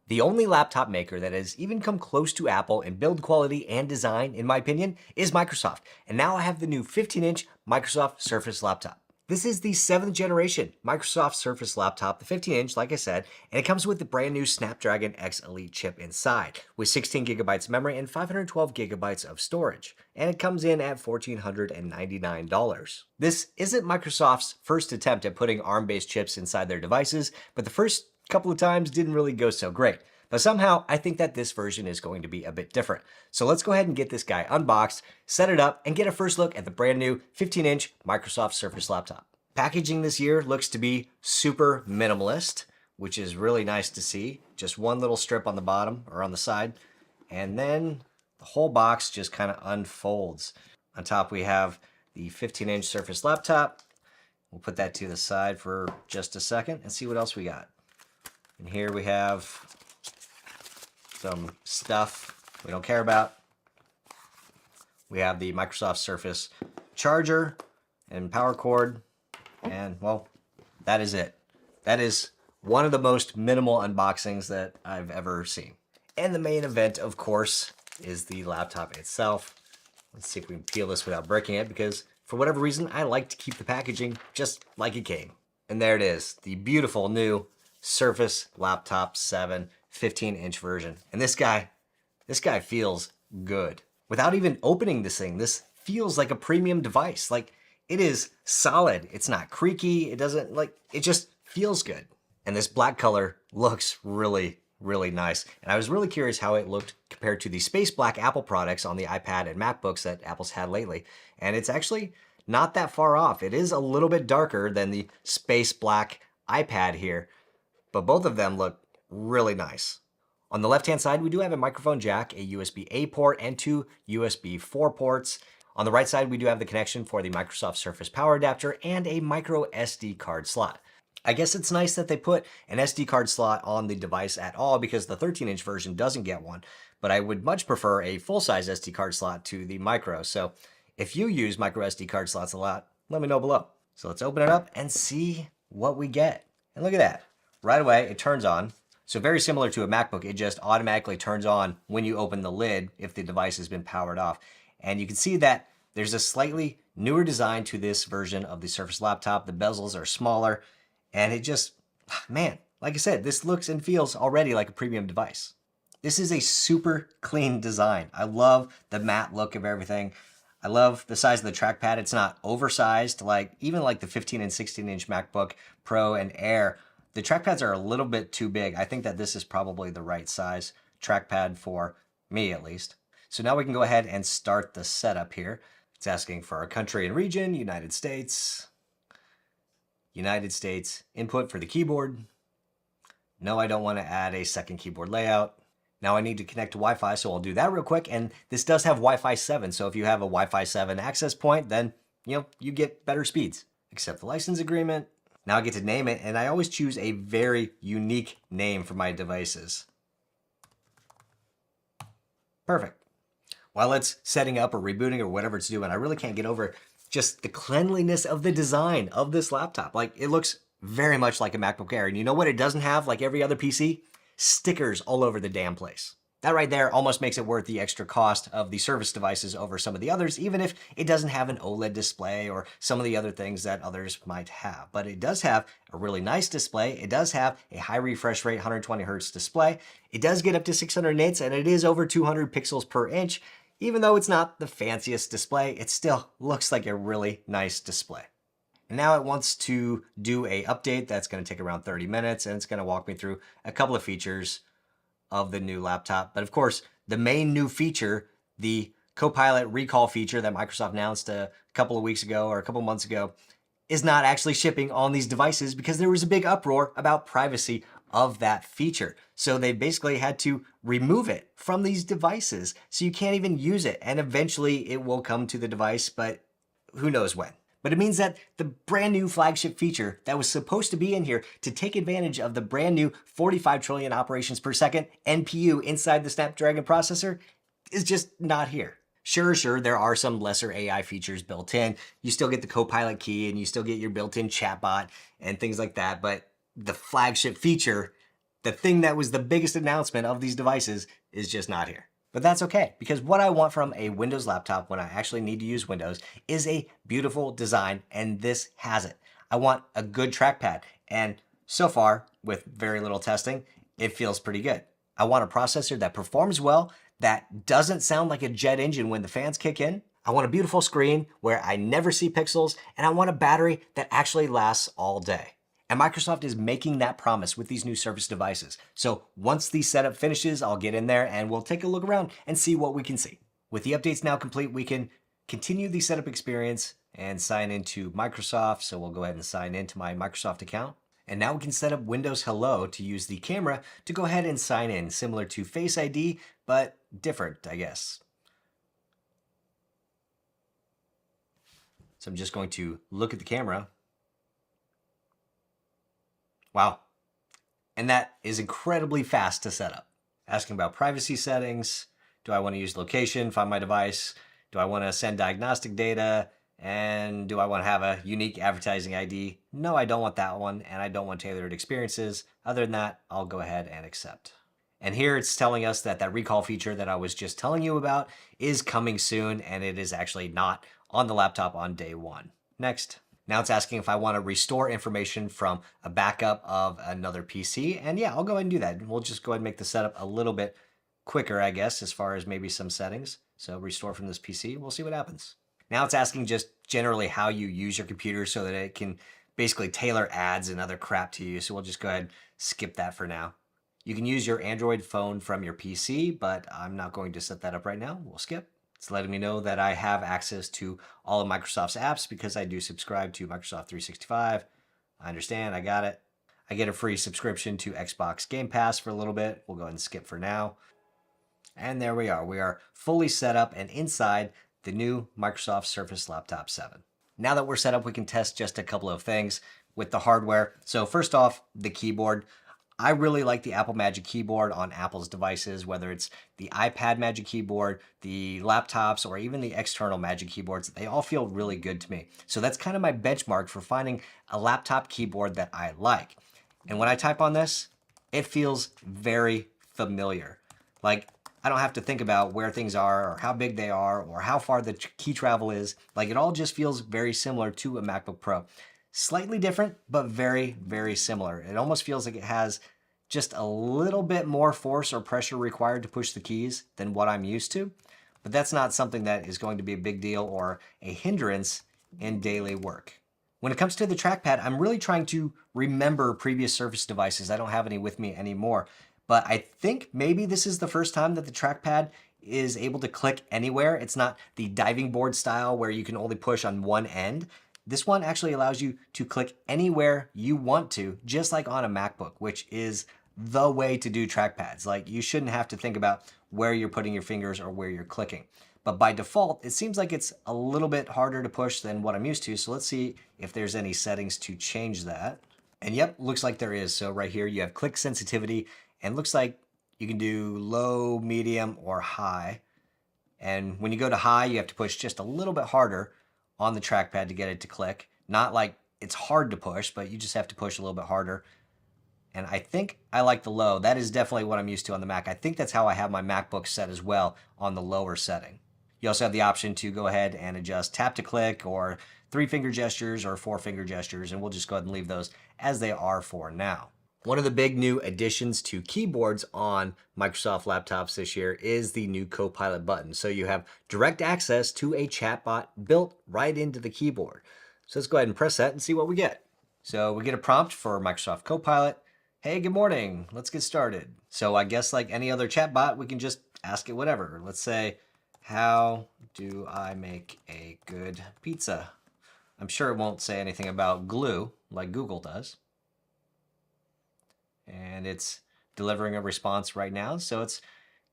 The only laptop maker that has even come close to Apple in build quality and design, in my opinion, is Microsoft. And now I have the new 15-inch Microsoft Surface laptop. This is the 7th generation Microsoft Surface laptop, the 15-inch, like I said, and it comes with the brand new Snapdragon X Elite chip inside, with 16 gigabytes of memory and 512 gigabytes of storage. And it comes in at $1,499. This isn't Microsoft's first attempt at putting ARM-based chips inside their devices, but the first couple of times didn't really go so great. But somehow, I think that this version is going to be a bit different. So let's go ahead and get this guy unboxed, set it up, and get a first look at the brand new 15-inch Microsoft Surface laptop. Packaging this year looks to be super minimalist, which is really nice to see. Just one little strip on the bottom or on the side, and then the whole box just kind of unfolds. On top we have the 15-inch Surface laptop. We'll put that to the side for just a second and see what else we got. And here we have some stuff we don't care about. We have the Microsoft Surface charger and power cord, and well, that is it. That is one of the most minimal unboxings that I've ever seen. And the main event, of course, is the laptop itself. Let's see if we can peel this without breaking it, because for whatever reason, I like to keep the packaging just like it came. And there it is, the beautiful new Surface Laptop 7 15-inch version. And this guy feels good. Without even opening this thing, this feels like a premium device. Like, it is solid. It's not creaky. It doesn't, like, it just feels good. And this black color looks really, really nice. And I was really curious how it looked compared to the space black Apple products on the iPad and MacBooks that Apple's had lately. And it's actually not that far off. It is a little bit darker than the space black iPad here, but both of them look really nice. On the left-hand side, we do have a microphone jack, a USB-A port, and 2 USB 4 ports. On the right side, we do have the connection for the Microsoft Surface power adapter and a micro SD card slot. I guess it's nice that they put an SD card slot on the device at all, because the 13-inch version doesn't get one, but I would much prefer a full-size SD card slot to the micro. So if you use micro SD card slots a lot, let me know below. So let's open it up and see what we get. And look at that. Right away, it turns on. So very similar to a MacBook, it just automatically turns on when you open the lid if the device has been powered off. And you can see that there's a slightly newer design to this version of the Surface laptop. The bezels are smaller, and it just, man, like I said, this looks and feels already like a premium device. This is a super clean design. I love the matte look of everything. I love the size of the trackpad. It's not oversized, like even like the 15 and 16-inch MacBook Pro and Air. The trackpads are a little bit too big. I think that this is probably the right size trackpad for me, at least. So now we can go ahead and start the setup here. It's asking for our country and region, United States. United States, input for the keyboard. No, I don't want to add a second keyboard layout. Now I need to connect to Wi-Fi, so I'll do that real quick. And this does have Wi-Fi 7, so if you have a Wi-Fi 7 access point, then you get better speeds. Accept the license agreement. Now I get to name it, and I always choose a very unique name for my devices. Perfect. While it's setting up or rebooting or whatever it's doing, I really can't get over just the cleanliness of the design of this laptop. Like, it looks very much like a MacBook Air. And you know what it doesn't have, like every other PC? Stickers all over the damn place. That right there almost makes it worth the extra cost of the Surface devices over some of the others, even if it doesn't have an OLED display or some of the other things that others might have. But it does have a really nice display. It does have a high refresh rate, 120 Hertz display. It does get up to 600 nits, and it is over 200 pixels per inch. Even though it's not the fanciest display, it still looks like a really nice display. And now it wants to do a update that's going to take around 30 minutes, and it's going to walk me through a couple of features of the new laptop. But of course, the main new feature, the Copilot recall feature that Microsoft announced a couple of weeks ago or a couple months ago, is not actually shipping on these devices because there was a big uproar about privacy of that feature. So they basically had to remove it from these devices, so you can't even use it. And eventually it will come to the device, but who knows when. But it means that the brand new flagship feature that was supposed to be in here to take advantage of the brand new 45 trillion operations per second NPU inside the Snapdragon processor is just not here. Sure, there are some lesser AI features built in. You still get the Copilot key and you still get your built-in chatbot and things like that. But the flagship feature The thing that was the biggest announcement of these devices is just not here. But that's okay, because what I want from a Windows laptop when I actually need to use Windows is a beautiful design, and this has it. I want a good trackpad, and so far, with very little testing, it feels pretty good. I want a processor that performs well, that doesn't sound like a jet engine when the fans kick in. I want a beautiful screen where I never see pixels, and I want a battery that actually lasts all day. And Microsoft is making that promise with these new Surface devices. So once the setup finishes, I'll get in there and we'll take a look around and see what we can see. With the updates now complete, we can continue the setup experience and sign into Microsoft. So we'll go ahead and sign into my Microsoft account. And now we can set up Windows Hello to use the camera to go ahead and sign in, similar to Face ID, but different, I guess. So I'm just going to look at the camera. Wow. And that is incredibly fast to set up. Asking about privacy settings. Do I want to use location, find my device? Do I want to send diagnostic data? And do I want to have a unique advertising ID? No, I don't want that one, and I don't want tailored experiences. Other than that, I'll go ahead and accept. And here it's telling us that that recall feature that I was just telling you about is coming soon, and it is actually not on the laptop on day one. Next. Now it's asking if I want to restore information from a backup of another PC. And yeah, I'll go ahead and do that. We'll just go ahead and make the setup a little bit quicker, I guess, as far as maybe some settings. So restore from this PC, we'll see what happens. Now it's asking just generally how you use your computer so that it can basically tailor ads and other crap to you. So we'll just go ahead and skip that for now. You can use your Android phone from your PC, but I'm not going to set that up right now. We'll skip. It's letting me know that I have access to all of Microsoft's apps because I do subscribe to Microsoft 365. I understand, I got it. I get a free subscription to Xbox Game Pass for a little bit. We'll go ahead and skip for now. And there we are. We are fully set up and inside the new Microsoft Surface Laptop 7. Now that we're set up, we can test just a couple of things with the hardware. So first off, the keyboard. I really like the Apple Magic Keyboard on Apple's devices, whether it's the iPad Magic Keyboard, the laptops, or even the external Magic Keyboards. They all feel really good to me. So that's kind of my benchmark for finding a laptop keyboard that I like. And when I type on this, it feels very familiar. Like, I don't have to think about where things are or how big they are or how far the key travel is. Like, it all just feels very similar to a MacBook Pro. Slightly different, but very, very similar. It almost feels like it has just a little bit more force or pressure required to push the keys than what I'm used to. But that's not something that is going to be a big deal or a hindrance in daily work. When it comes to the trackpad, I'm really trying to remember previous Surface devices. I don't have any with me anymore. But I think maybe this is the first time that the trackpad is able to click anywhere. It's not the diving board style where you can only push on one end. This one actually allows you to click anywhere you want to, just like on a MacBook, which is the way to do trackpads. Like, you shouldn't have to think about where you're putting your fingers or where you're clicking. But by default, it seems like it's a little bit harder to push than what I'm used to. So let's see if there's any settings to change that. And yep, looks like there is. So right here, you have click sensitivity, and looks like you can do low, medium, or high. And when you go to high, you have to push just a little bit harder on the trackpad to get it to click. Not like it's hard to push, but you just have to push a little bit harder. And I think I like the low. That is definitely what I'm used to on the Mac. I think that's how I have my MacBook set as well, on the lower setting. You also have the option to go ahead and adjust tap to click or 3-finger gestures or 4-finger gestures, and we'll just go ahead and leave those as they are for now. One of the big new additions to keyboards on Microsoft laptops this year is the new Copilot button. So you have direct access to a chatbot built right into the keyboard. So let's go ahead and press that and see what we get. So we get a prompt for Microsoft Copilot. Hey, good morning. Let's get started. So I guess like any other chatbot, we can just ask it whatever. Let's say, how do I make a good pizza? I'm sure it won't say anything about glue like Google does. And it's delivering a response right now. So it's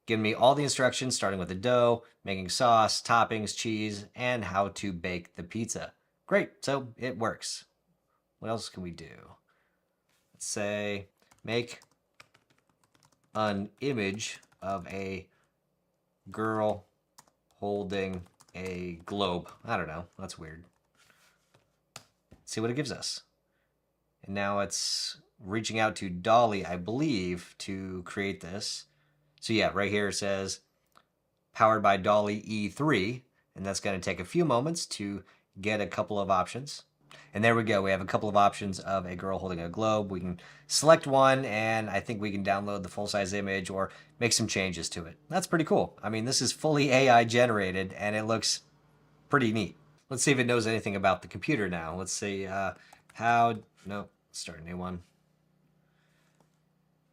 giving me all the instructions, starting with the dough, making sauce, toppings, cheese, and how to bake the pizza. Great, so it works. What else can we do? Let's say, make an image of a girl holding a globe. I don't know, that's weird. Let's see what it gives us. And now it's reaching out to Dolly, I believe, to create this. So yeah, right here it says powered by Dolly E3, and that's going to take a few moments to get a couple of options. And there we go. We have a couple of options of a girl holding a globe. We can select one, and I think we can download the full-size image or make some changes to it. That's pretty cool. I mean, this is fully AI generated, and it looks pretty neat. Let's see if it knows anything about the computer now. Let's see no, start a new one.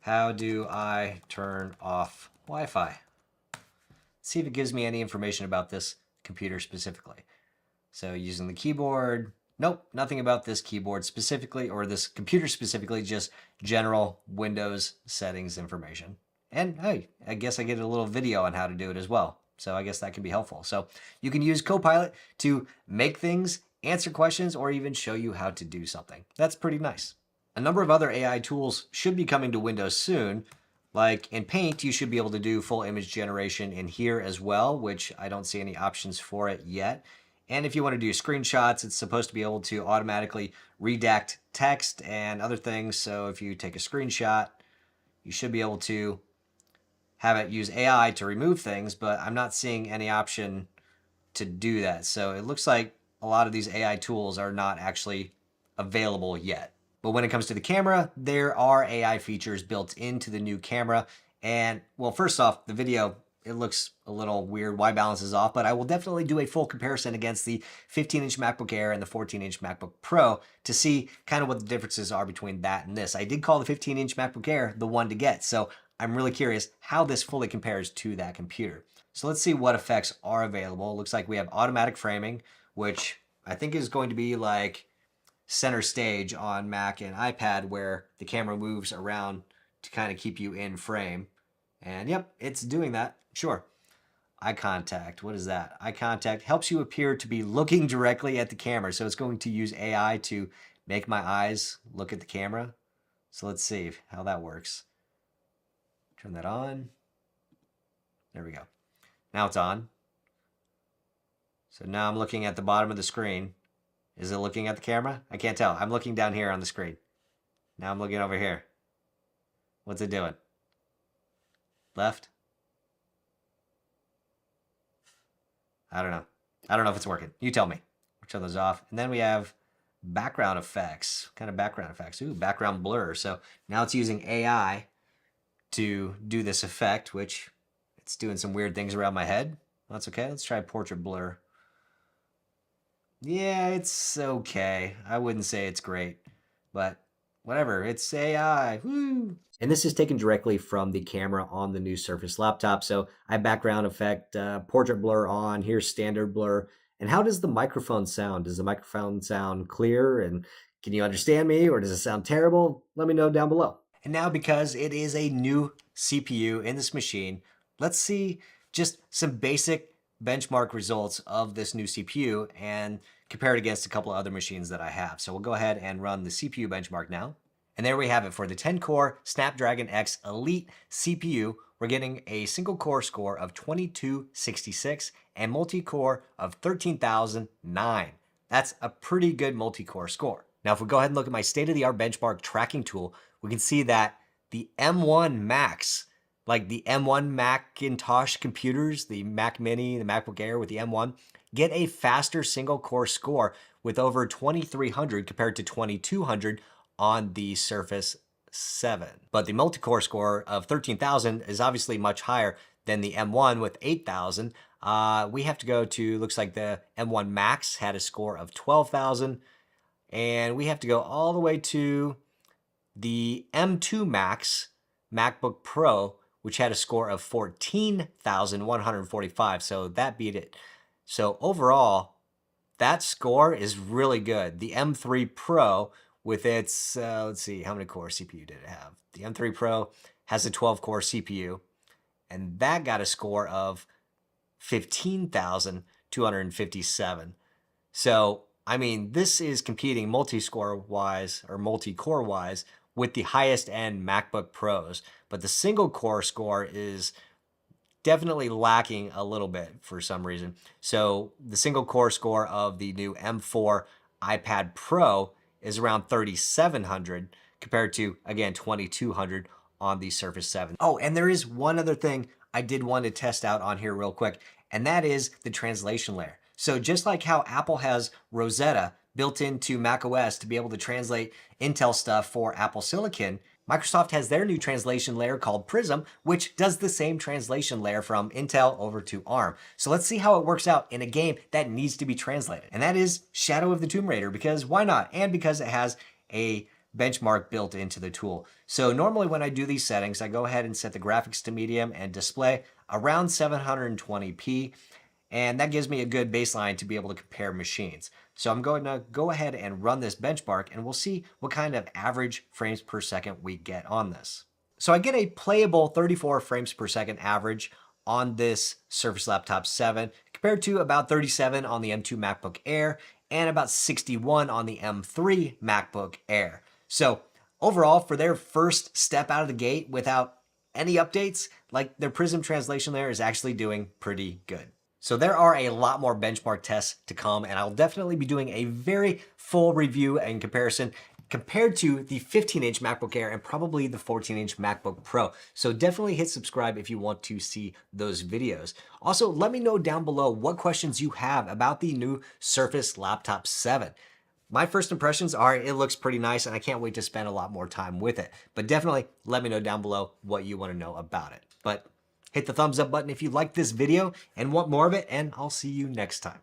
How do I turn off Wi-Fi? See if it gives me any information about this computer specifically. So using the keyboard, nope, nothing about this keyboard specifically or this computer specifically, just general Windows settings information. And hey, I guess I get a little video on how to do it as well. So I guess that can be helpful. So you can use Copilot to make things, answer questions, or even show you how to do something. That's pretty nice. A number of other AI tools should be coming to Windows soon. Like in Paint, you should be able to do full image generation in here as well, which I don't see any options for it yet. And if you want to do screenshots, it's supposed to be able to automatically redact text and other things. So if you take a screenshot, you should be able to have it use AI to remove things, but I'm not seeing any option to do that. So it looks like a lot of these AI tools are not actually available yet. But when it comes to the camera, there are AI features built into the new camera. And well, first off, the video, it looks a little weird. White balance is off, but I will definitely do a full comparison against the 15-inch MacBook Air and the 14-inch MacBook Pro to see kind of what the differences are between that and this. I did call the 15-inch MacBook Air the one to get, so I'm really curious how this fully compares to that computer. So let's see what effects are available. It looks like we have automatic framing, which I think is going to be like center stage on Mac and iPad where the camera moves around to kind of keep you in frame. And yep, it's doing that. Sure. Eye contact. What is that? Eye contact helps you appear to be looking directly at the camera. So it's going to use AI to make my eyes look at the camera. So let's see how that works. Turn that on. There we go. Now it's on. So now I'm looking at the bottom of the screen. Is it looking at the camera? I can't tell. I'm looking down here on the screen. Now I'm looking over here. What's it doing? Left? I don't know. I don't know if it's working. You tell me. We'll turn those off. And then we have background effects. What kind of background effects? Ooh, background blur. So now it's using AI to do this effect, which it's doing some weird things around my head. That's okay. Let's try portrait blur. Yeah, it's okay. I wouldn't say it's great, but whatever. It's AI. Woo! And this is taken directly from the camera on the new Surface laptop. So I have background effect, portrait blur on, here's standard blur. And how does the microphone sound? Does the microphone sound clear? And can you understand me, or does it sound terrible? Let me know down below. And now, because it is a new CPU in this machine, let's see just some basic benchmark results of this new CPU and compare it against a couple of other machines that I have. So we'll go ahead and run the CPU benchmark now. And there we have it for the 10-core Snapdragon X Elite CPU. We're getting a single core score of 2266 and multi-core of 13,009. That's a pretty good multi-core score. Now, if we go ahead and look at my state-of-the-art benchmark tracking tool, we can see that the M1 Max, like the M1 Macintosh computers, the Mac Mini, the MacBook Air with the M1, get a faster single core score with over 2300 compared to 2200 on the Surface 7. But the multi-core score of 13,000 is obviously much higher than the M1 with 8,000. We have to go to, looks like the M1 Max had a score of 12,000. And we have to go all the way to the M2 Max MacBook Pro, which had a score of 14,145. So that beat it. So overall, that score is really good. The M3 Pro with its, let's see, how many core CPU did it have? The M3 Pro has a 12-core CPU, and that got a score of 15,257. So, I mean, this is competing multi-score-wise or multi-core-wise with the highest-end MacBook Pros, but the single-core score is definitely lacking a little bit for some reason. So the single core score of the new M4 iPad Pro is around 3,700 compared to, again, 2200 on the Surface 7. Oh, and there is one other thing I did want to test out on here real quick, and that is the translation layer. So just like how Apple has Rosetta built into macOS to be able to translate Intel stuff for Apple Silicon, Microsoft has their new translation layer called Prism, which does the same translation layer from Intel over to ARM. So let's see how it works out in a game that needs to be translated. And that is Shadow of the Tomb Raider, because why not? And because it has a benchmark built into the tool. So normally when I do these settings, I go ahead and set the graphics to medium and display around 720p. And that gives me a good baseline to be able to compare machines. So I'm going to go ahead and run this benchmark and we'll see what kind of average frames per second we get on this. So I get a playable 34 frames per second average on this Surface Laptop 7 compared to about 37 on the M2 MacBook Air and about 61 on the M3 MacBook Air. So overall, for their first step out of the gate without any updates, like their Prism translation layer is actually doing pretty good. So there are a lot more benchmark tests to come, and I'll definitely be doing a very full review and comparison compared to the 15-inch MacBook Air and probably the 14-inch MacBook Pro. So definitely hit subscribe if you want to see those videos. Also, let me know down below what questions you have about the new Surface Laptop 7. My first impressions are it looks pretty nice and I can't wait to spend a lot more time with it. But definitely let me know down below what you want to know about it. But hit the thumbs up button if you liked this video and want more of it, and I'll see you next time.